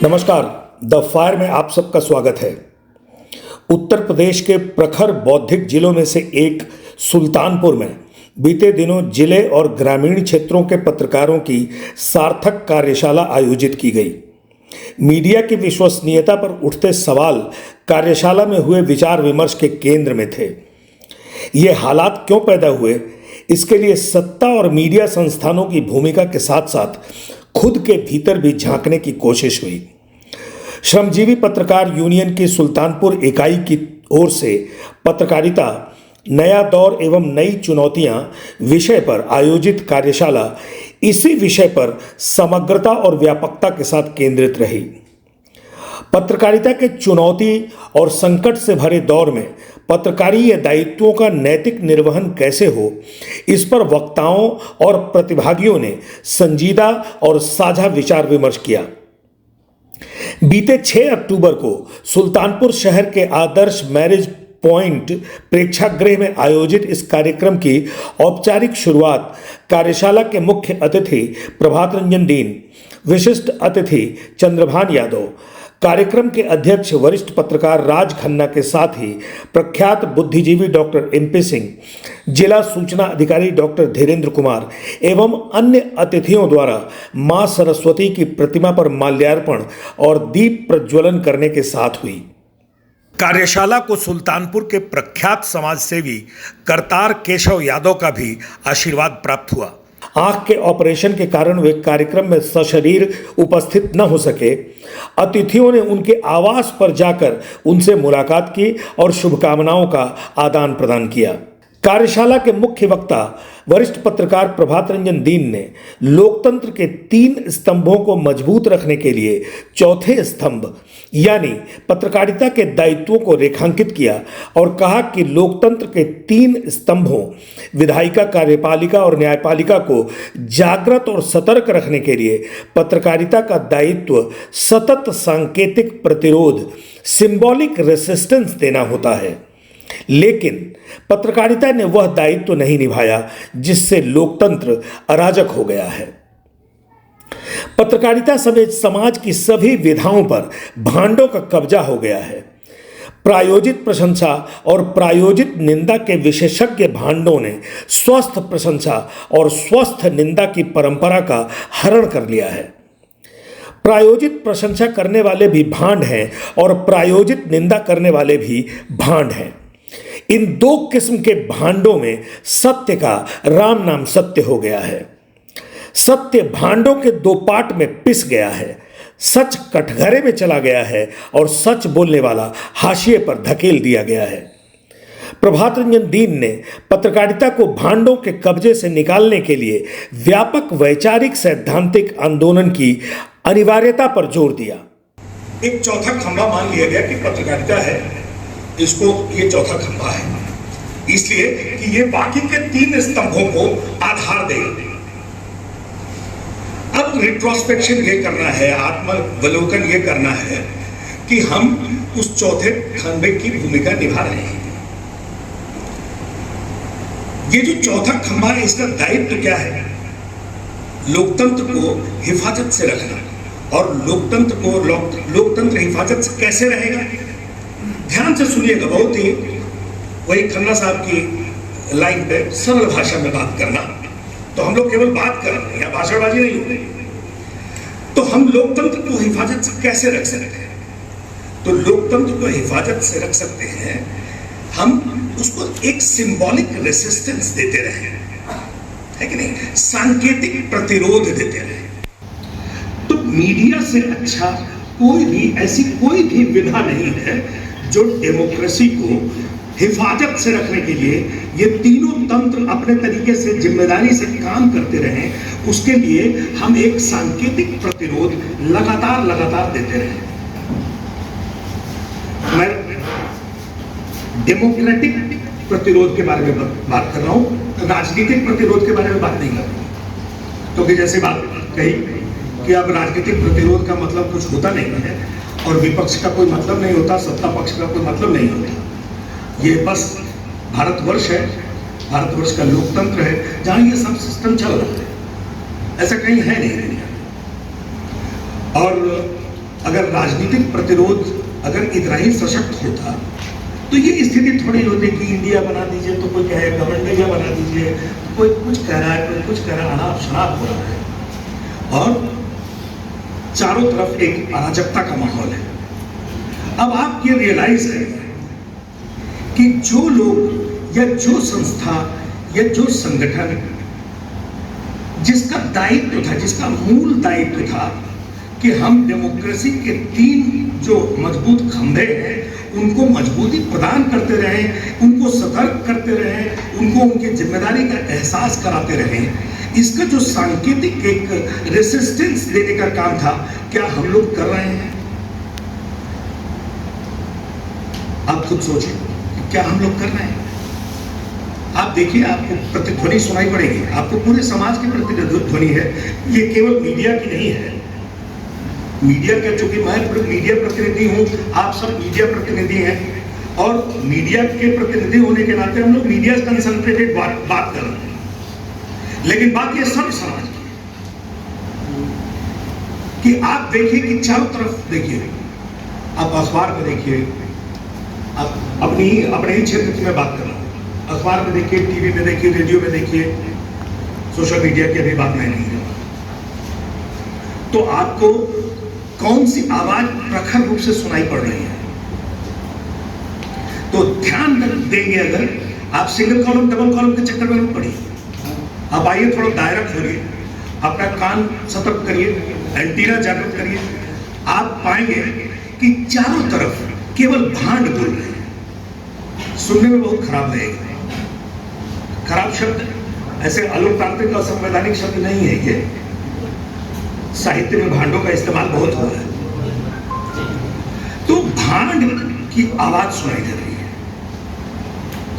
नमस्कार, the fire में आप सबका स्वागत है। उत्तर प्रदेश के प्रखर बौद्धिक जिलों में से एक सुल्तानपुर में बीते दिनों जिले और ग्रामीण क्षेत्रों के पत्रकारों की सार्थक कार्यशाला आयोजित की गई। मीडिया की विश्वसनीयता पर उठते सवाल कार्यशाला में हुए विचार विमर्श के केंद्र में थे। ये हालात क्यों पैदा हुए, इसके लिए सत्ता और मीडिया संस्थानों की भूमिका के साथ साथ खुद के भीतर भी झांकने की कोशिश हुई। श्रमजीवी पत्रकार यूनियन की सुल्तानपुर इकाई की ओर से पत्रकारिता नया दौर एवं नई चुनौतियां विषय पर आयोजित कार्यशाला इसी विषय पर समग्रता और व्यापकता के साथ केंद्रित रही। पत्रकारिता के चुनौती और संकट से भरे दौर में पत्रकारीय दायित्वों का नैतिक निर्वहन कैसे हो, इस पर वक्ताओं और प्रतिभागियों ने संजीदा और साझा विचार विमर्श किया। बीते 6 अक्टूबर को सुल्तानपुर शहर के आदर्श मैरिज पॉइंट प्रेक्षागृह में आयोजित इस कार्यक्रम की औपचारिक शुरुआत कार्यशाला के मुख्य अतिथि प्रभात रंजन दीन, विशिष्ट अतिथि चंद्रभान यादव, कार्यक्रम के अध्यक्ष वरिष्ठ पत्रकार राज खन्ना के साथ ही प्रख्यात बुद्धिजीवी डॉक्टर MP सिंह, जिला सूचना अधिकारी डॉक्टर धीरेन्द्र कुमार एवं अन्य अतिथियों द्वारा मां सरस्वती की प्रतिमा पर माल्यार्पण और दीप प्रज्वलन करने के साथ हुई। कार्यशाला को सुल्तानपुर के प्रख्यात समाजसेवी करतार केशव यादव का भी आशीर्वाद प्राप्त हुआ। आंख के ऑपरेशन के कारण वे कार्यक्रम में सशरीर उपस्थित न हो सके। अतिथियों ने उनके आवास पर जाकर उनसे मुलाकात की और शुभकामनाओं का आदान प्रदान किया। कार्यशाला के मुख्य वक्ता वरिष्ठ पत्रकार प्रभात रंजन दीन ने लोकतंत्र के 3 स्तंभों को मजबूत रखने के लिए चौथे स्तंभ यानी पत्रकारिता के दायित्वों को रेखांकित किया और कहा कि लोकतंत्र के 3 स्तंभों विधायिका, कार्यपालिका और न्यायपालिका को जागृत और सतर्क रखने के लिए पत्रकारिता का दायित्व सतत सांकेतिक प्रतिरोध, सिंबॉलिक रेसिस्टेंस देना होता है। लेकिन पत्रकारिता ने वह दायित्व नहीं निभाया जिससे लोकतंत्र अराजक हो गया है। पत्रकारिता समेत समाज की सभी विधाओं पर भांडों का कब्जा हो गया है। प्रायोजित प्रशंसा और प्रायोजित निंदा के विशेषज्ञ भांडों ने स्वस्थ प्रशंसा और स्वस्थ निंदा की परंपरा का हरण कर लिया है। प्रायोजित प्रशंसा करने वाले भी भांड हैं और प्रायोजित निंदा करने वाले भी भांड हैं। इन 2 किस्म के भांडों में सत्य का राम नाम सत्य हो गया है। सत्य भांडों के 2 पार्ट में पिस गया है। सच कटघरे में चला गया है और सच बोलने वाला हाशिए पर धकेल दिया गया है। प्रभात रंजन दीन ने पत्रकारिता को भांडों के कब्जे से निकालने के लिए व्यापक वैचारिक सैद्धांतिक आंदोलन की अनिवार्यता पर जोर दिया। एक चौथा खंभा मान लिया गया कि पत्रकारिता है, इसको ये चौथा खंभा है इसलिए कि ये बाकी के 3 स्तंभों को आधार देगा। अब रिट्रोस्पेक्शन ये करना है, आत्मावलोकन ये करना है कि हम उस चौथे खंभे की भूमिका निभा रहे हैं। ये जो चौथा खंभा है, इसका दायित्व क्या है? लोकतंत्र को हिफाजत से रखना। और लोकतंत्र हिफाजत से कैसे रहेगा? ध्यान से सुनिएगा, बहुत ही वही खन्ना साहब की लाइन पे सरल भाषा में बात करना। तो हम लोग केवल बात कर रहे हैं या भाषणबाजी नहीं हो रही। तो हम लोकतंत्र को हिफाजत से कैसे रख सकते हैं? तो लोकतंत्र को हिफाजत से रख सकते हैं हम उसको एक सिंबॉलिक रेसिस्टेंस देते रहे, है कि नहीं, सांकेतिक प्रतिरोध देते रहे। तो मीडिया से अच्छा कोई भी ऐसी कोई भी विधा नहीं है जो डेमोक्रेसी को हिफाजत से रखने के लिए ये तीनों तंत्र अपने तरीके से जिम्मेदारी से काम करते रहें। उसके लिए हम एक सांकेतिक प्रतिरोध लगातार देते रहें। मैं डेमोक्रेटिक प्रतिरोध के बारे में बात कर रहा हूं, राजनीतिक प्रतिरोध के बारे में बात नहीं कर रहा। क्योंकि जैसे बात कही कि अब राजनीतिक प्रतिरोध का मतलब कुछ होता नहीं है और विपक्ष का कोई मतलब नहीं होता, सत्ता पक्ष का कोई मतलब नहीं होता। ये बस भारतवर्ष है, भारतवर्ष का लोकतंत्र है जहां ये सब सिस्टम चल रहा है। ऐसा कहीं है नहीं दुनिया। और अगर राजनीतिक प्रतिरोध अगर इतना ही सशक्त होता तो ये स्थिति थोड़ी होती कि इंडिया बना दीजिए तो कोई कहे गवर्नमेंट बना दीजिए, कोई कुछ कह रहा है, कोई कुछ कह रहा है, अनाप शनाप हो रहा है और चारों तरफ एक अराजकता का माहौल है। अब आप ये रियलाइज करें कि जो लोग या जो संस्था या जो संगठन जिसका दायित्व था, जिसका मूल दायित्व था कि हम डेमोक्रेसी के 3 जो मजबूत खंभे हैं उनको मजबूती प्रदान करते रहें, उनको सतर्क करते रहें, उनको उनकी जिम्मेदारी का एहसास कराते रहें, इसका जो सांकेतिक एक रेसिस्टेंस देने का काम था, क्या हम लोग कर रहे हैं? आप खुद सोचिए, क्या हम लोग कर रहे हैं? आप देखिए, आपको प्रतिध्वनि सुनाई पड़ेगी, आपको पूरे समाज की प्रतिध्वनि है, ये केवल मीडिया की नहीं है। मीडिया का, चूंकि मैं मीडिया प्रतिनिधि हूं, आप सब मीडिया प्रतिनिधि हैं और मीडिया के प्रतिनिधि होने के नाते हम लोग मीडिया कंसंट्रेटेड बात कर रहे हैं, लेकिन बात ये सब समाज की कि आप देखिए कि चारों तरफ देखिए, आप अखबार में देखिए, आप अपने ही क्षेत्र की मैं बात कर रहा हूं, अखबार में देखिए, टीवी में देखिए, रेडियो में देखिए, सोशल मीडिया की अभी बात मैं नहीं कर रहा, तो आपको कौन सी आवाज प्रखर रूप से सुनाई पड़ रही है? तो ध्यान देंगे, अगर आप सिंगल कॉलम डबल कॉलम के चक्कर में मत पड़िए, आप आइए थोड़ा दायरा खोलिए, अपना कान सतर्क करिए, एंटीना जागृत करिए, आप पाएंगे कि चारों तरफ केवल भांड बोल रहे हैं। सुनने में बहुत खराब लगेगा, खराब शब्द ऐसे अलोकतांत्रिक और संवैधानिक शब्द नहीं है, ये साहित्य में भांडों का इस्तेमाल बहुत हुआ है। तो भांड की आवाज सुनाई दे रही है,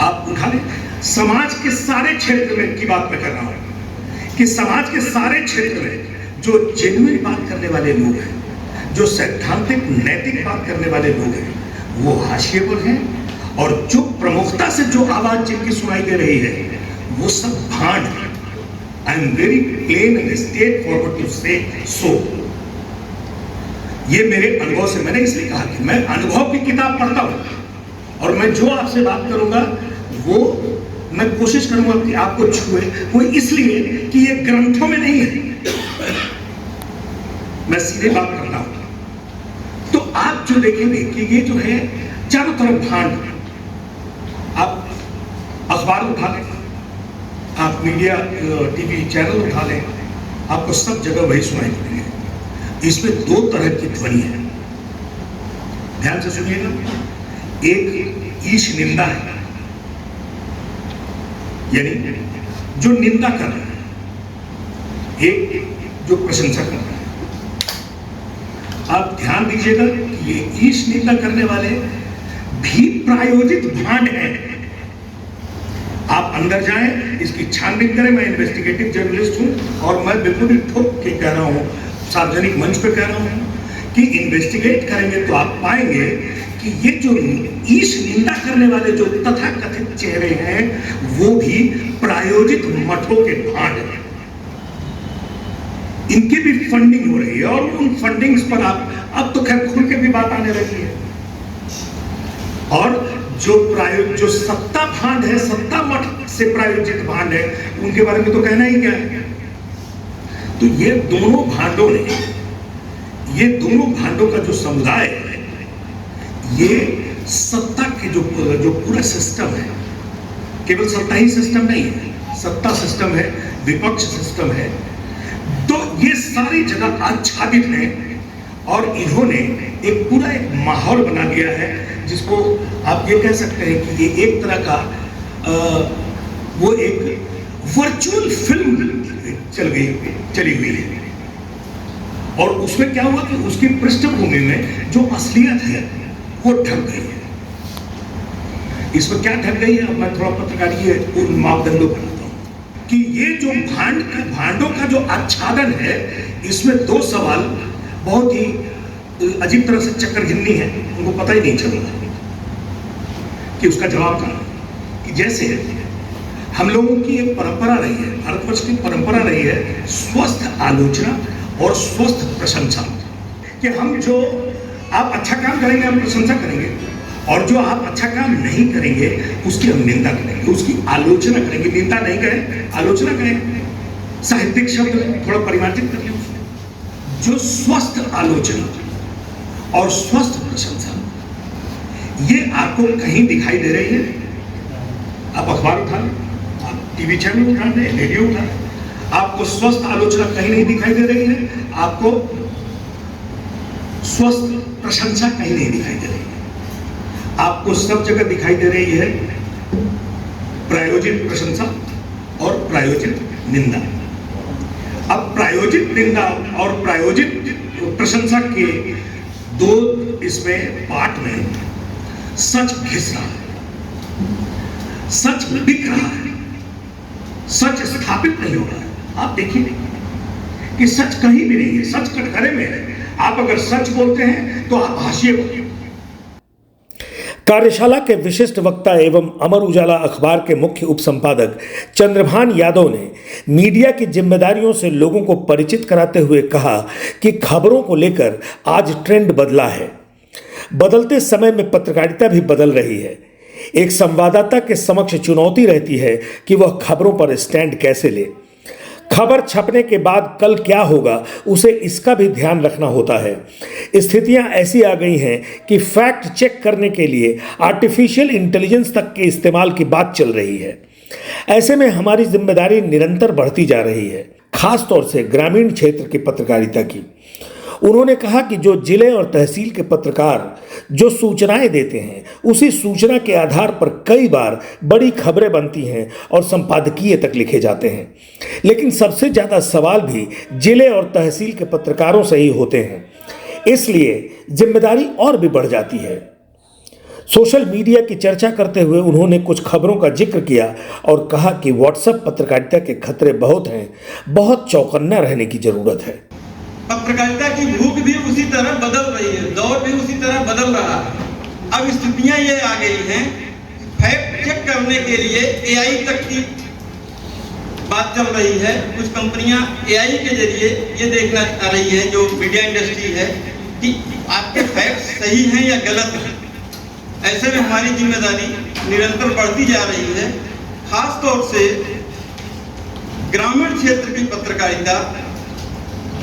आप उठा लें। समाज के सारे क्षेत्र में की बात मैं कर रहा हूं कि समाज के सारे क्षेत्र में जो जेन्युइन बात करने वाले लोग हैं, जो सैद्धांतिक नैतिक बात करने वाले लोग हैं, वो हाशिए पर हैं, और जो प्रमुखता से जो आवाज जिनकी सुनाई दे रही है वो सब भांड है। I am very plain and straightforward to say so. ये मेरे अनुभव से, मैंने इसलिए कहा कि मैं अनुभव की किताब पढ़ता हूं और मैं जो आपसे बात करूंगा वो मैं कोशिश करूंगा कि आपको छुए, वो इसलिए कि ये ग्रंथों में नहीं है, मैं सीधे बात करता हूं। तो आप जो देखेंगे कि ये जो है चारों तरफ भांड, आप अखबार उठा लें, आप मीडिया टीवी चैनल उठा लें, आपको सब जगह वही सुनाई देंगे। इसमें 2 तरह की ध्वनि है, ध्यान से सुनिएगा। एक ईश निंदा है, यानी जो निंदा कर रहा है, एक जो प्रशंसा कर रहा है। आप ध्यान दीजिएगा कि ये ईश निंदा करने वाले भी प्रायोजित भांड हैं। आप अंदर जाएं, इसकी छानबीन करें। मैं इन्वेस्टिगेटिव जर्नलिस्ट हूं और मैं बिल्कुल ही ठोक के कह रहा हूं, सार्वजनिक मंच पे कह रहा हूं कि इन्वेस्टिगेट करेंगे तो आप पाएंगे कि ये जो ईश निंदा करने वाले जो तथाकथित चेहरे हैं वो भी प्रायोजित मठों के भांड हैं। इनकी भी फंडिंग हो रही है और उन फंडिंग्स पर आप अब तो खैर खुल के भी बात आने लगी है। और जो सत्ता भांड है, सत्ता मठ से प्रायोजित भांड है, उनके बारे में तो कहना ही क्या है। तो ये दोनों भांडों का जो समुदाय है, ये सत्ता के जो पूरा सिस्टम है, केवल सत्ता ही सिस्टम नहीं है, सत्ता सिस्टम है, विपक्ष सिस्टम है, तो ये सारी जगह आच्छादित है और इन्होंने एक पूरा एक माहौल बना दिया है जिसको आप ये कह सकते हैं कि ये एक तरह का वो एक वर्चुअल फिल्म चली हुई है। और उसमें क्या हुआ कि उसकी पृष्ठभूमि में जो असलियत है वो ढक गई है। इसमें क्या ढक गई है, अब मैं थोड़ा पत्रकारी के उन मापदंडों पर आता हूं कि ये जो भांडों का जो आच्छादन है, इसमें 2 सवाल बहुत ही अजीब तरह से चक्करघिन्नी है, उनको पता ही नहीं चल रहा कि उसका जवाब क्या है। कि जैसे हम लोगों की एक परंपरा रही है, भारतवर्ष की परंपरा रही है स्वस्थ आलोचना और स्वस्थ प्रशंसा। कि हम जो आप अच्छा काम करेंगे हम प्रशंसा करेंगे, और जो आप अच्छा काम नहीं करेंगे उसकी हम निंदा करेंगे, उसकी आलोचना करेंगे। निंदा नहीं करें, आलोचना करें। साहित्यिक शब्द थोड़ा परिमार्जित करिए उसको। जो स्वस्थ आलोचना और स्वस्थ प्रशंसा ये आपको कहीं दिखाई दे रही है? आप अखबार उठा लें, आप टीवी चैनल उठा लें, रेडियो उठा लें, आपको स्वस्थ आलोचना कहीं नहीं दिखाई दे रही है, आपको स्वस्थ प्रशंसा कहीं नहीं दिखाई दे रही है। आपको सब जगह दिखाई दे रही है प्रायोजित प्रशंसा और प्रायोजित निंदा। अब प्रायोजित निंदा और प्रायोजित प्रशंसा के दो इसमें पार्ट में सच घिस रहा है, सच बिक रहा है, सच स्थापित नहीं हो रहा है। आप देखिए कि सच कहीं भी नहीं है, सच कटघरे में है। आप अगर सच बोलते हैं तो आप हाशिए बोलिए। कार्यशाला के विशिष्ट वक्ता एवं अमर उजाला अखबार के मुख्य उपसंपादक चंद्रभान यादव ने मीडिया की जिम्मेदारियों से लोगों को परिचित कराते हुए कहा कि खबरों को लेकर आज ट्रेंड बदला है। बदलते समय में पत्रकारिता भी बदल रही है। एक संवाददाता के समक्ष चुनौती रहती है कि वह खबरों पर स्टैंड कैसे ले। खबर छपने के बाद कल क्या होगा उसे इसका भी ध्यान रखना होता है। स्थितियां ऐसी आ गई हैं कि फैक्ट चेक करने के लिए आर्टिफिशियल इंटेलिजेंस तक के इस्तेमाल की बात चल रही है। ऐसे में हमारी जिम्मेदारी निरंतर बढ़ती जा रही है, खास तौर से ग्रामीण क्षेत्र की पत्रकारिता की। उन्होंने कहा कि जो जिले और तहसील के पत्रकार जो सूचनाएं देते हैं उसी सूचना के आधार पर कई बार बड़ी खबरें बनती हैं और संपादकीय तक लिखे जाते हैं, लेकिन सबसे ज़्यादा सवाल भी जिले और तहसील के पत्रकारों से ही होते हैं। इसलिए जिम्मेदारी और भी बढ़ जाती है। सोशल मीडिया की चर्चा करते हुए उन्होंने कुछ खबरों का जिक्र किया और कहा कि व्हाट्सएप पत्रकारिता के खतरे बहुत हैं, बहुत चौकन्ना रहने की जरूरत है। पत्रकारिता की भूख भी उसी तरह बदल रही है, दौर भी उसी तरह बदल रहा है। अब स्थितियां ये आ गई हैं, फैक्ट चेक करने के लिए एआई तक की बात चल रही है। कुछ कंपनियां एआई के जरिए ये देखना चाह रही है, जो मीडिया इंडस्ट्री है, कि आपके फैक्ट सही हैं या गलत हैं। ऐसे में हमारी जिम्मेदारी निरंतर बढ़ती जा रही है। खास तौर से ग्रामीण क्षेत्र की पत्रकारिता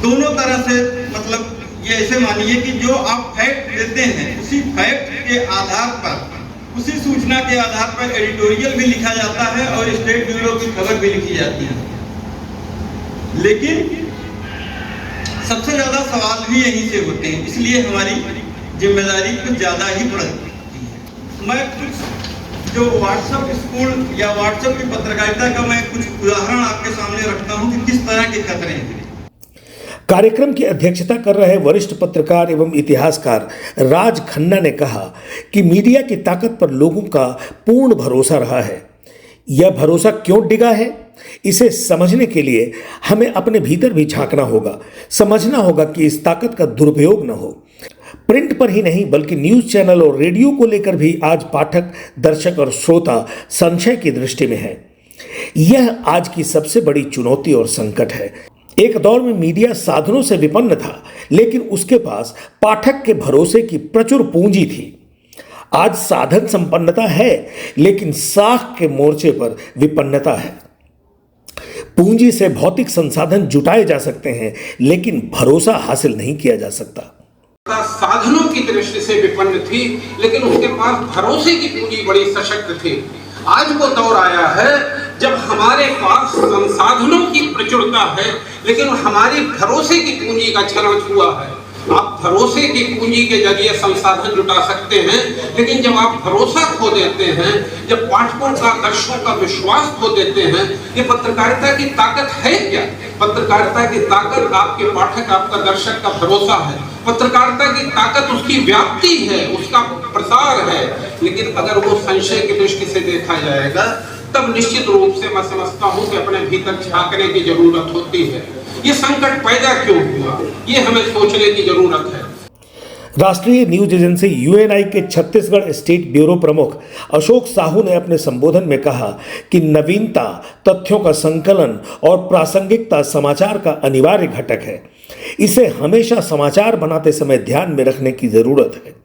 दोनों तरह से, मतलब ये ऐसे मानिए कि जो आप फैक्ट देते हैं उसी फैक्ट के आधार पर, उसी सूचना के आधार पर एडिटोरियल भी लिखा जाता है और स्टेट ब्यूरो की खबर भी लिखी जाती है। लेकिन सबसे ज्यादा सवाल भी यहीं से होते हैं, इसलिए हमारी जिम्मेदारी कुछ ज्यादा ही बढ़ती है। मैं कुछ जो व्हाट्सएप स्कूल या व्हाट्सएप की पत्रकारिता का मैं कुछ उदाहरण आपके सामने रखता हूं कि किस तरह के खतरे हैं। कार्यक्रम की अध्यक्षता कर रहे वरिष्ठ पत्रकार एवं इतिहासकार राज खन्ना ने कहा कि मीडिया की ताकत पर लोगों का पूर्ण भरोसा रहा है। यह भरोसा क्यों डिगा है, इसे समझने के लिए हमें अपने भीतर भी झांकना होगा, समझना होगा कि इस ताकत का दुरुपयोग न हो। प्रिंट पर ही नहीं बल्कि न्यूज़ चैनल और रेडियो को लेकर भी आज पाठक, दर्शक और श्रोता संशय की दृष्टि में है। यह आज की सबसे बड़ी चुनौती और संकट है। एक दौर में मीडिया साधनों से विपन्न था, लेकिन उसके पास पाठक के भरोसे की प्रचुर पूंजी थी। आज साधन संपन्नता है, लेकिन साख के मोर्चे पर विपन्नता है। पूंजी से भौतिक संसाधन जुटाए जा सकते हैं, लेकिन भरोसा हासिल नहीं किया जा सकता। साधनों की दृष्टि से विपन्न थी, लेकिन उसके पास भरोसे की पूंजी बड़ी सशक्त थी। आज वो दौर आया है जब हमारे पास संसाधनों की प्रचुरता है, लेकिन हमारी भरोसे की पूंजी का क्षरण हुआ है। आप भरोसे की पूंजी के जरिए संसाधन जुटा सकते हैं, लेकिन जब आप भरोसा खो देते हैं, जब पाठकों का, दर्शकों का विश्वास खो देते हैं, ये पत्रकारिता की ताकत है क्या? पत्रकारिता की ताकत आपके पाठक, आपका दर्शक का भरोसा है। पत्रकारिता की ताकत उसकी व्याप्ति है, उसका प्रसार है। लेकिन अगर वो संशय की दृष्टि से देखा जाएगा, तब निश्चित रूप से मैं समझता हूं कि अपने भीतर झांकने की जरूरत होती है। ये संकट पैदा क्यों हुआ, ये हमें सोचने की जरूरत है। राष्ट्रीय न्यूज एजेंसी यूएनआई के छत्तीसगढ़ स्टेट ब्यूरो प्रमुख अशोक साहू ने अपने संबोधन में कहा कि नवीनता, तथ्यों का संकलन और प्रासंगिकता समाचार का अनिवार्य घटक है। इसे हमेशा समाचार बनाते समय ध्यान में रखने की जरूरत है।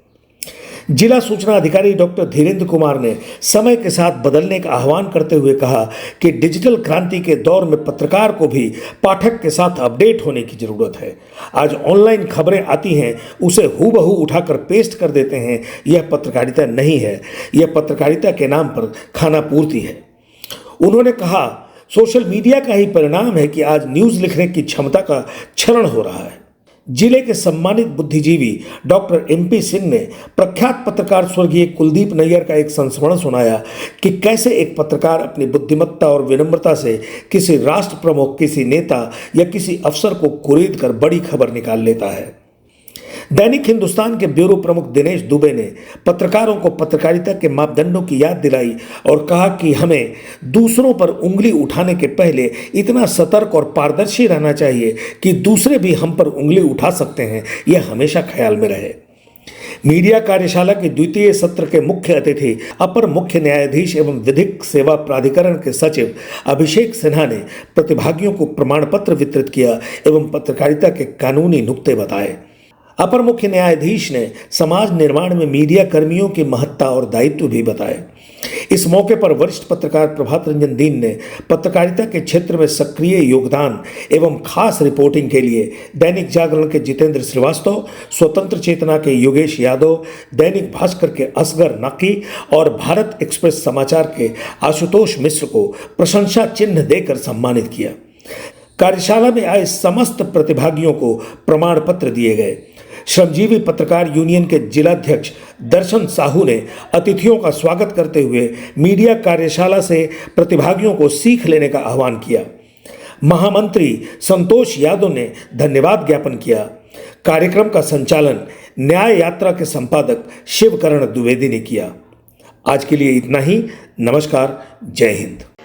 जिला सूचना अधिकारी डॉक्टर धीरेन्द्र कुमार ने समय के साथ बदलने का आह्वान करते हुए कहा कि डिजिटल क्रांति के दौर में पत्रकार को भी पाठक के साथ अपडेट होने की जरूरत है। आज ऑनलाइन खबरें आती हैं, उसे हूबहू उठाकर पेस्ट कर देते हैं। यह पत्रकारिता नहीं है, यह पत्रकारिता के नाम पर खाना पूर्ति है। उन्होंने कहा, सोशल मीडिया का ही परिणाम है कि आज न्यूज़ लिखने की क्षमता का क्षरण हो रहा है। जिले के सम्मानित बुद्धिजीवी डॉक्टर MP सिंह ने प्रख्यात पत्रकार स्वर्गीय कुलदीप नैयर का एक संस्मरण सुनाया कि कैसे एक पत्रकार अपनी बुद्धिमत्ता और विनम्रता से किसी राष्ट्र प्रमुख, किसी नेता या किसी अफसर को कुरेद कर बड़ी खबर निकाल लेता है। दैनिक हिंदुस्तान के ब्यूरो प्रमुख दिनेश दुबे ने पत्रकारों को पत्रकारिता के मापदंडों की याद दिलाई और कहा कि हमें दूसरों पर उंगली उठाने के पहले इतना सतर्क और पारदर्शी रहना चाहिए कि दूसरे भी हम पर उंगली उठा सकते हैं, यह हमेशा ख्याल में रहे। मीडिया कार्यशाला के द्वितीय सत्र के मुख्य अतिथि अपर मुख्य न्यायाधीश एवं विधिक सेवा प्राधिकरण के सचिव अभिषेक सिन्हा ने प्रतिभागियों को प्रमाण पत्र वितरित किया एवं पत्रकारिता के कानूनी नुक्ते बताए। अपर मुख्य न्यायाधीश ने समाज निर्माण में मीडिया कर्मियों की महत्ता और दायित्व भी बताए। इस मौके पर वरिष्ठ पत्रकार प्रभात रंजन दीन ने पत्रकारिता के क्षेत्र में सक्रिय योगदान एवं खास रिपोर्टिंग के लिए दैनिक जागरण के जितेंद्र श्रीवास्तव, स्वतंत्र चेतना के योगेश यादव, दैनिक भास्कर के असगर नकी और भारत एक्सप्रेस समाचार के आशुतोष मिश्र को प्रशंसा चिन्ह देकर सम्मानित किया। कार्यशाला में आए समस्त प्रतिभागियों को प्रमाण पत्र दिए गए। श्रमजीवी पत्रकार यूनियन के जिलाध्यक्ष दर्शन साहू ने अतिथियों का स्वागत करते हुए मीडिया कार्यशाला से प्रतिभागियों को सीख लेने का आह्वान किया। महामंत्री संतोष यादव ने धन्यवाद ज्ञापन किया। कार्यक्रम का संचालन न्याय यात्रा के संपादक शिवकरण द्विवेदी ने किया। आज के लिए इतना ही। नमस्कार, जय हिंद।